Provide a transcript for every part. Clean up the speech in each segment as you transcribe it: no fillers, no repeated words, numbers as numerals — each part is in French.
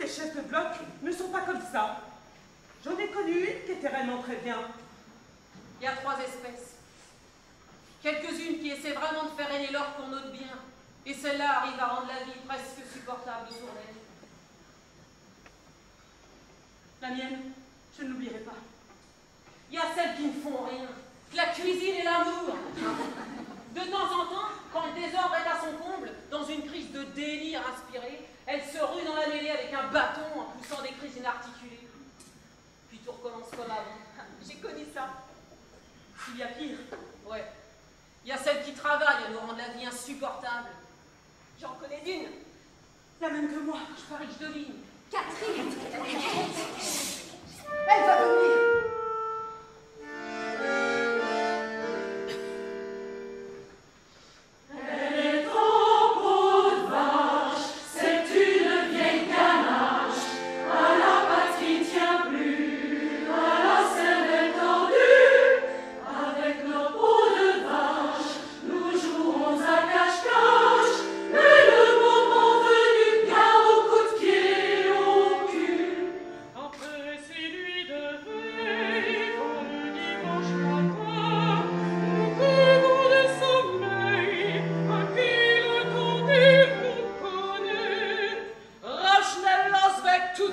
chefs de bloc ne sont pas comme ça. J'en ai connu une qui était réellement très bien. Il y a 3 espèces. Quelques-unes qui essaient vraiment de faire régner l'or pour notre bien. Et celle-là arrive à rendre la vie presque supportable autour d'elle. La mienne, je ne l'oublierai pas. Il y a celles qui ne font rien. La cuisine et l'amour. De temps en temps, quand le désordre est à son comble, dans une crise de délire inspiré, elle se rue dans la mêlée avec un bâton en poussant des cris inarticulés. Puis tout recommence comme avant. J'ai connu ça. Il y a pire. Ouais. Il y a celles qui travaillent à nous rendre la vie insupportable. J'en connais une. La même que moi. Je parie que je devine. Catherine. Elle va venir. Plus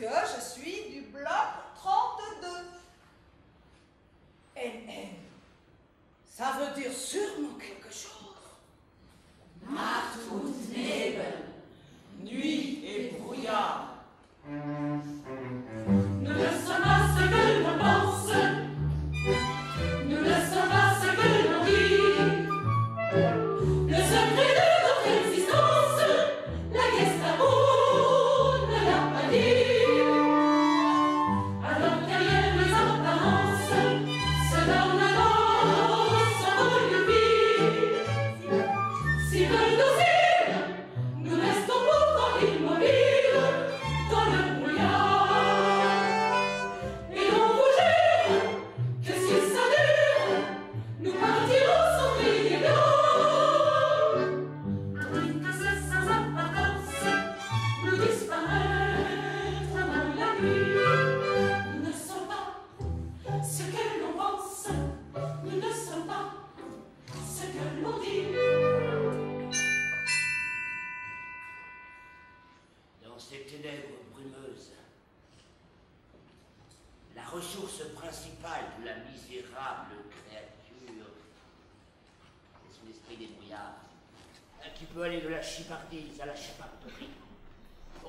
que je suis du bloc 32. NN, ça veut dire sûrement quelque chose. Nacht und Nebel, nuit et brouillard. Nous ne sommes pas ce que l'on pense, nous ne sommes pas ce que l'on dit. Le secret de notre existence, la Gestapo ne l'a pas dit. Alors derrière les apparences, se donne dans son vie. S'ils veulent nous dire, nous restons pourtant immobiles dans le brouillard. Et on vous jure que si ça dure, nous partirons sans crier blanc. Tandis que c'est sans importance, nous disparaître dans la nuit. Nous ne sommes pas ce que l'on pense, nous ne sommes pas ce que l'on dit. Dans ces ténèbres brumeuses, la ressource principale de la misérable créature est son esprit débrouillard, qui peut aller de la chipardise à la chaparderie.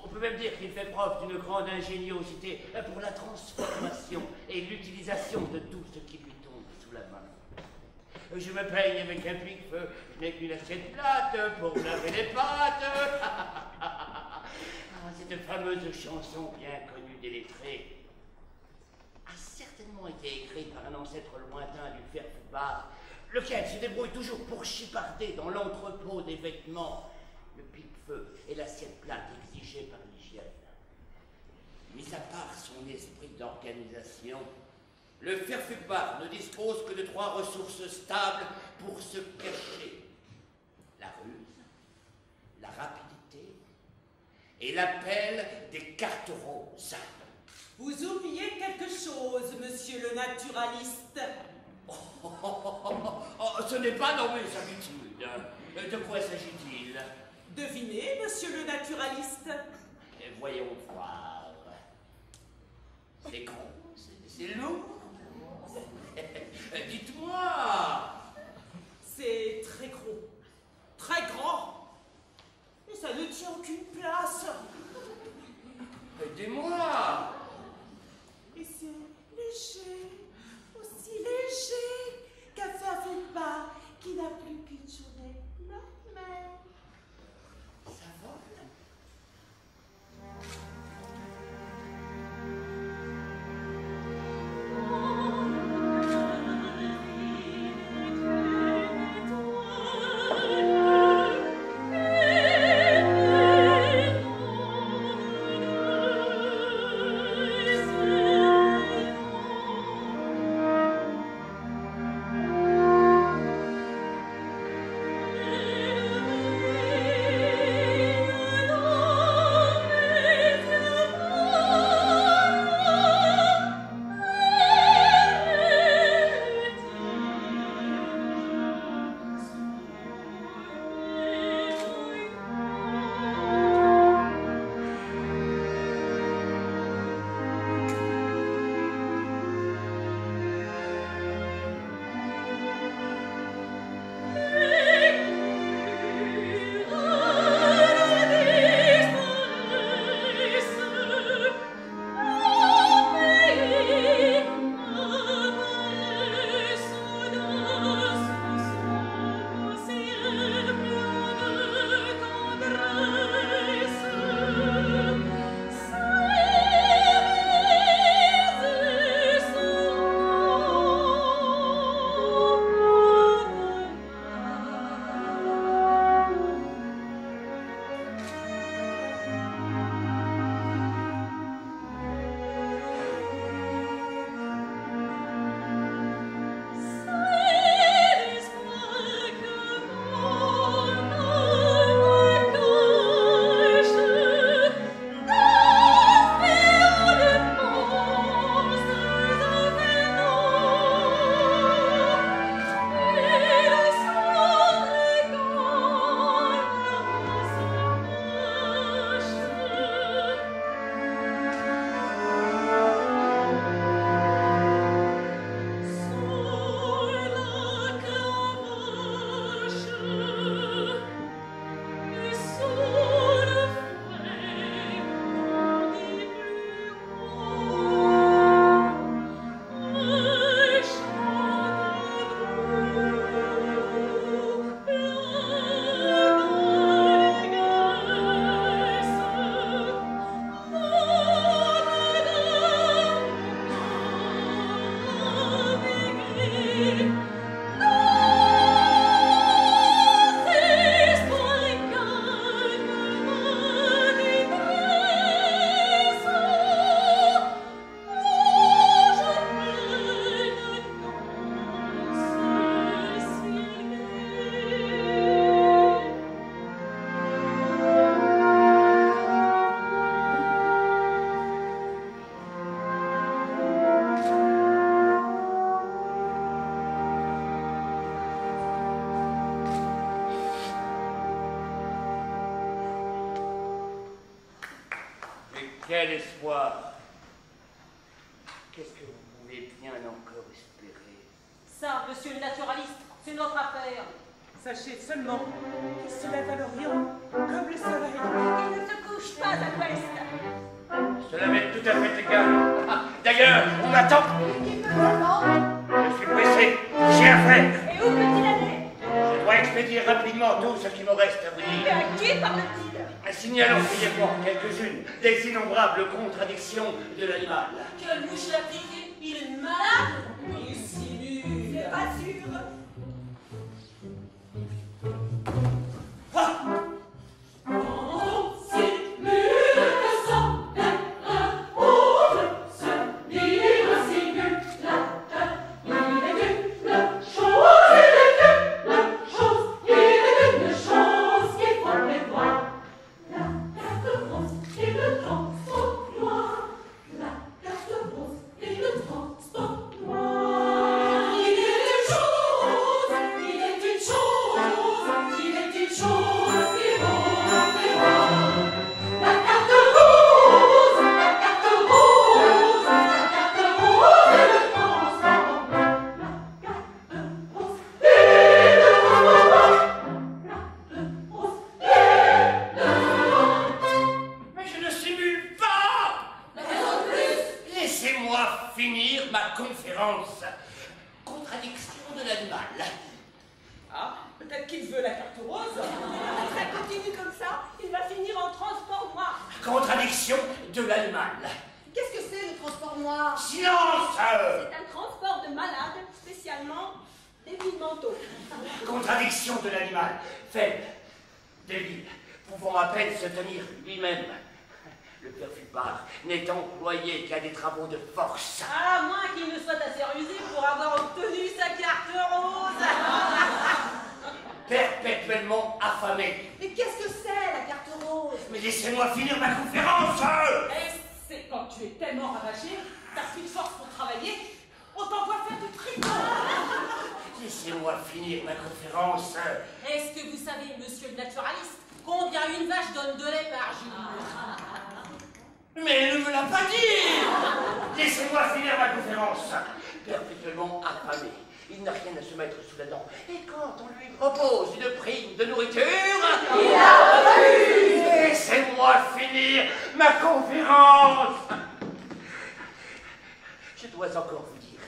On peut même dire qu'il fait preuve d'une grande ingéniosité pour la transformation et l'utilisation de tout ce qui lui tombe sous la main. Je me peigne avec un pique-feu, je n'ai qu'une assiette plate pour laver les pâtes. Cette fameuse chanson bien connue des lettrés a certainement été écrite par un ancêtre lointain du Fer-Foubar, lequel se débrouille toujours pour chiparder dans l'entrepôt des vêtements le pique-feu et l'assiette plate exigée par l'hygiène. Mis à part son esprit d'organisation, le Fer-Foubar ne dispose que de 3 ressources stables pour se cacher: la ruse, la rapidité et l'appel des cartes roses. Vous oubliez quelque chose, monsieur le naturaliste. Ce n'est pas dans mes habitudes. De quoi s'agit-il? Devinez, monsieur le naturaliste. Voyons voir. C'est gros, c'est lourd. Dites-moi. C'est très gros, très grand. Et ça ne tient aucune place. Aidez-moi. Et c'est léger, aussi léger qu'un Fer-Foubar qui n'a plus qu'une journée normale. Ça vole. Quel espoir! Qu'est-ce que vous pouvez bien encore espérer? Ça, monsieur le naturaliste, c'est notre affaire. Sachez seulement qu'il se lève à l'Orient comme le soleil. Il ne se couche pas à l'ouest. Cela m'est tout à fait égal. Ah, d'ailleurs, on m'attend. Qui peut m'attendre? Je suis pressé. J'ai affaire. Et où peut-il aller? Je dois expédier rapidement tout ce qui me reste à vous Et dire. à qui parle-t-il? Signalons brièvement quelques-unes des innombrables contradictions de l'animal. Quelle mouche l'a piqué? Il est malade? Il simule. C'est pas sûr. On simule que son verre honte, se dire simulateur. Il est une chose, il est une chose qu'il faut prévoir. La carte rose et le transport noir. La carte rose et le transport noir. Il est une chose, il est une chose, il est une chose qu'il faut prévoir. La carte rose, la carte rose, la carte rose et le transport noir. La carte rose et le transport noir. La carte rose et le transport noir. Mais je ne simule pas! La raison de plus. Laissez-moi finir ma conférence. Contradiction de l'animal. Ah, peut-être qu'il veut la carte rose. Si ça continue comme ça, il va finir en transport noir. Contradiction de l'animal. Qu'est-ce que c'est le transport noir? Silence! C'est un transport de malades, spécialement des vides mentaux. Contradiction de l'animal. Faible, débile, pouvant à peine se tenir lui-même. Le perfumeur n'est employé qu'à des travaux de force. À moins qu'il ne soit assez rusé pour avoir obtenu sa carte rose. Perpétuellement affamé. Mais qu'est-ce que c'est la carte rose? Mais laissez-moi finir ma conférence! C'est quand tu es tellement ravagé, t'as plus de force pour travailler, on t'envoie faire du tricot. Laissez-moi finir ma conférence. Est-ce que vous savez, monsieur le naturaliste, combien une vache donne de lait par jour? Mais elle ne me l'a pas dit! Laissez-moi finir ma conférence. Perpétuellement affamé. Il n'a rien à se mettre sous la dent. Et quand on lui propose une prime de nourriture, Il a refusé. laissez-moi finir ma conférence. Je dois encore vous dire,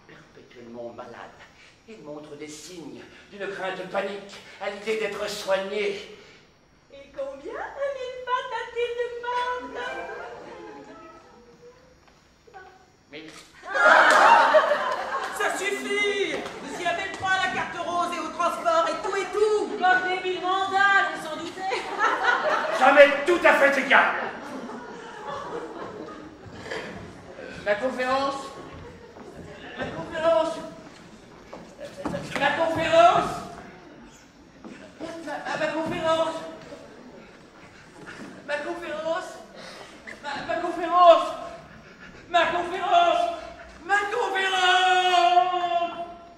perpétuellement malade, il montre des signes d'une crainte panique à l'idée d'être soigné. Et combien 1000 pattes a-t-il de pattes? Mais Ça suffit. Vous y avez le droit à la carte rose et au transport et tout et tout. Comme des mille vandales, on s'en doutait. ça m'est tout à fait égal. Ma conférence. Ma conférence.